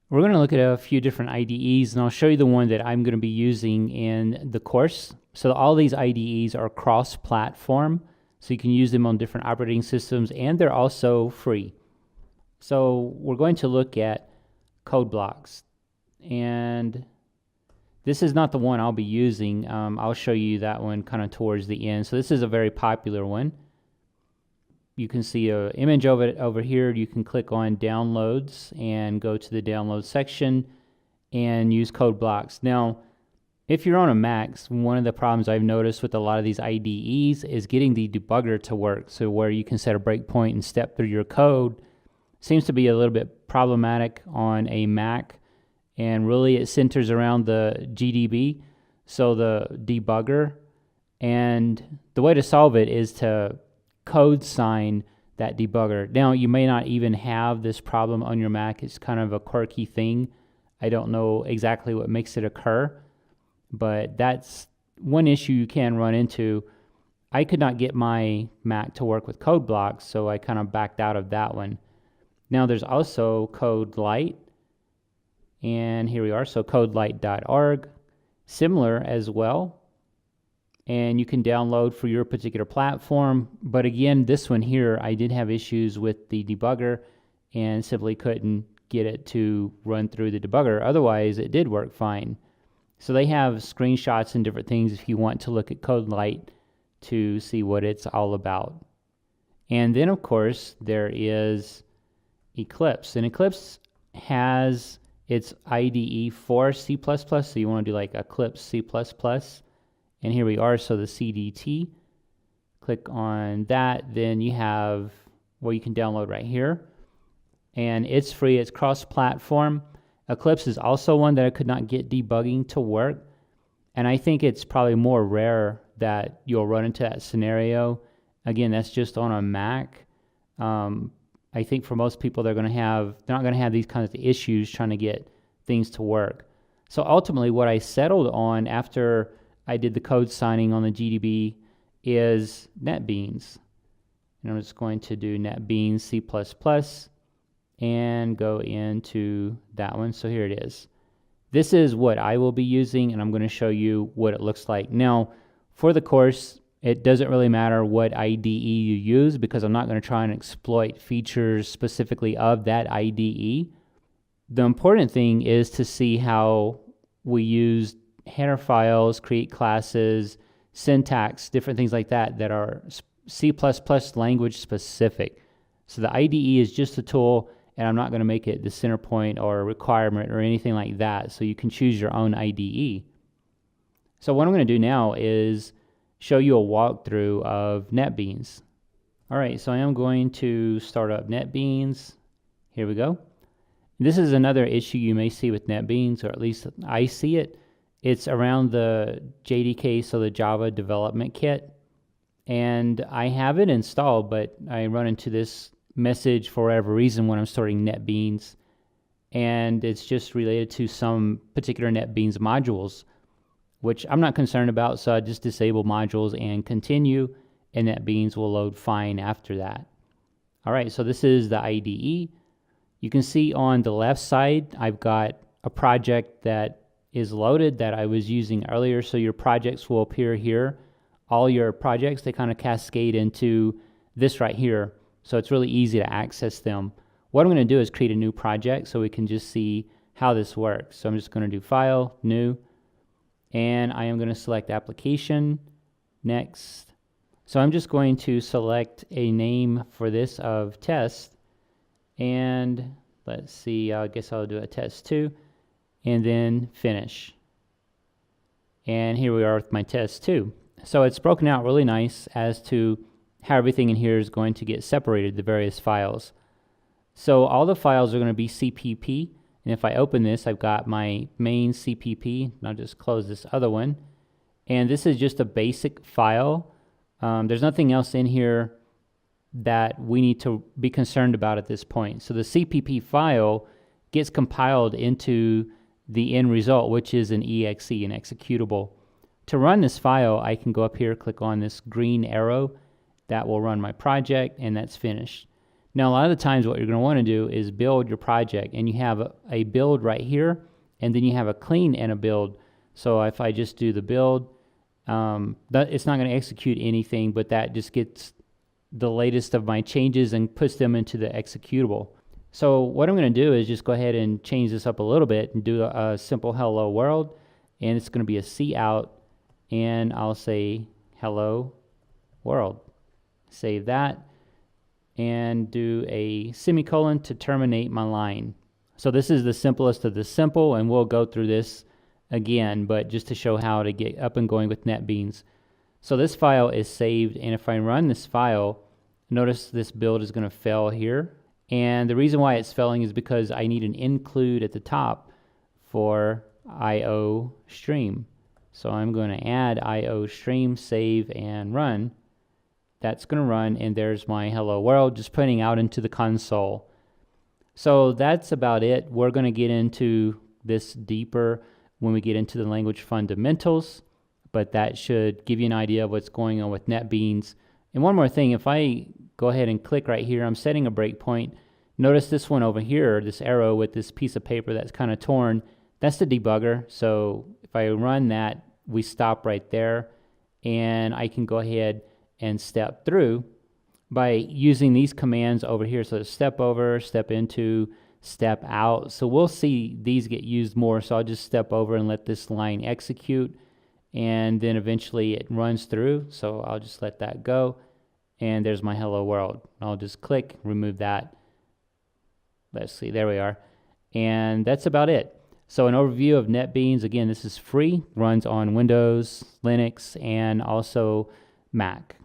We're going to look at a few different IDEs, and I'll show you the one that I'm going to be using in the course. So all these IDEs are cross-platform, so you can use them on different operating systems, and they're also free. So we're going to look at code blocks, and this is not the one I'll be using. I'll show you that one kind of towards the end. So this is a very popular one. You can see an image of it over here. You can click on downloads and go to the download section and use code blocks. Now, if you're on a Mac, one of the problems I've noticed with a lot of these IDEs is getting the debugger to work. So where you can set a breakpoint and step through your code seems to be a little bit problematic on a Mac. And really it centers around the GDB, so the debugger. And the way to solve it is to code sign that debugger. Now, you may not even have this problem on your Mac. It's kind of a quirky thing. I don't know exactly what makes it occur, but that's one issue you can run into. I could not get my Mac to work with code blocks, so I kind of backed out of that one. Now, there's also CodeLite, and here we are, so codelite.org, similar as well. And you can download for your particular platform. But again, this one here, I did have issues with the debugger and simply couldn't get it to run through the debugger. Otherwise, it did work fine. So they have screenshots and different things if you want to look at CodeLite to see what it's all about. And then, of course, there is Eclipse. And Eclipse has its IDE for C++, so you want to do like Eclipse C++. And here we are, so the CDT. Click on that, then you have what you can download right here. And it's free, it's cross-platform. Eclipse is also one that I could not get debugging to work. And I think it's probably more rare that you'll run into that scenario. Again, that's just on a Mac. I think for most people, they're not going to have these kinds of issues trying to get things to work. So ultimately, what I settled on after I did the code signing on the GDB is NetBeans. And I'm just going to do NetBeans C++ and go into that one. So here it is. This is what I will be using, and I'm going to show you what it looks like. Now, for the course, it doesn't really matter what IDE you use because I'm not going to try and exploit features specifically of that IDE. The important thing is to see how we use header files, create classes, syntax, different things like that that are C++ language specific. So the IDE is just a tool, and I'm not going to make it the center point or a requirement or anything like that. So you can choose your own IDE. So what I'm going to do now is show you a walkthrough of NetBeans. All right, so I am going to start up NetBeans. Here we go. This is another issue you may see with NetBeans, or at least I see it. It's around the JDK, so the Java Development Kit. And I have it installed, but I run into this message for whatever reason when I'm starting NetBeans. And it's just related to some particular NetBeans modules, which I'm not concerned about, so I just disable modules and continue, and NetBeans will load fine after that. All right, so this is the IDE. You can see on the left side, I've got a project that is loaded that I was using earlier, so your projects will appear here. All your projects, they kind of cascade into this right here, so it's really easy to access them. What I'm going to do is create a new project so we can just see how this works. So I'm just going to do File, New, and I am going to select Application, Next. So I'm just going to select a name for this of Test, and let's see, I guess I'll do a Test 2, and then Finish. And here we are with my Test 2. So it's broken out really nice as to how everything in here is going to get separated, the various files. So all the files are going to be CPP, and if I open this, I've got my main CPP, and I'll just close this other one. And this is just a basic file. There's nothing else in here that we need to be concerned about at this point. So the CPP file gets compiled into the end result, which is an exe, an executable. To run this file, I can go up here, click on this green arrow. That will run my project, and that's finished. Now, a lot of the times what you're going to want to do is build your project, and you have a build right here, and then you have a clean and a build. So if I just do the build, it's not going to execute anything, but that just gets the latest of my changes and puts them into the executable. So what I'm going to do is just go ahead and change this up a little bit and do a simple hello world, and it's going to be a cout, and I'll say hello world. Save that and do a semicolon to terminate my line. So this is the simplest of the simple, and we'll go through this again, but just to show how to get up and going with NetBeans. So this file is saved, and if I run this file, notice this build is going to fail here. And the reason why it's failing is because I need an include at the top for IO stream. So I'm going to add IO stream, save, and run. That's going to run, and there's my hello world just printing out into the console. So that's about it. We're going to get into this deeper when we get into the language fundamentals, but that should give you an idea of what's going on with NetBeans. And one more thing, if I go ahead and click right here, I'm setting a breakpoint. Notice this one over here, this arrow with this piece of paper that's kind of torn, that's the debugger. So if I run that, we stop right there, and I can go ahead and step through by using these commands over here. So step over, step into, step out. So we'll see these get used more. So I'll just step over and let this line execute, and then eventually it runs through. So I'll just let that go, and there's my hello world. I'll just click, remove that. Let's see, there we are. And that's about it. So an overview of NetBeans, again, this is free, runs on Windows, Linux, and also Mac.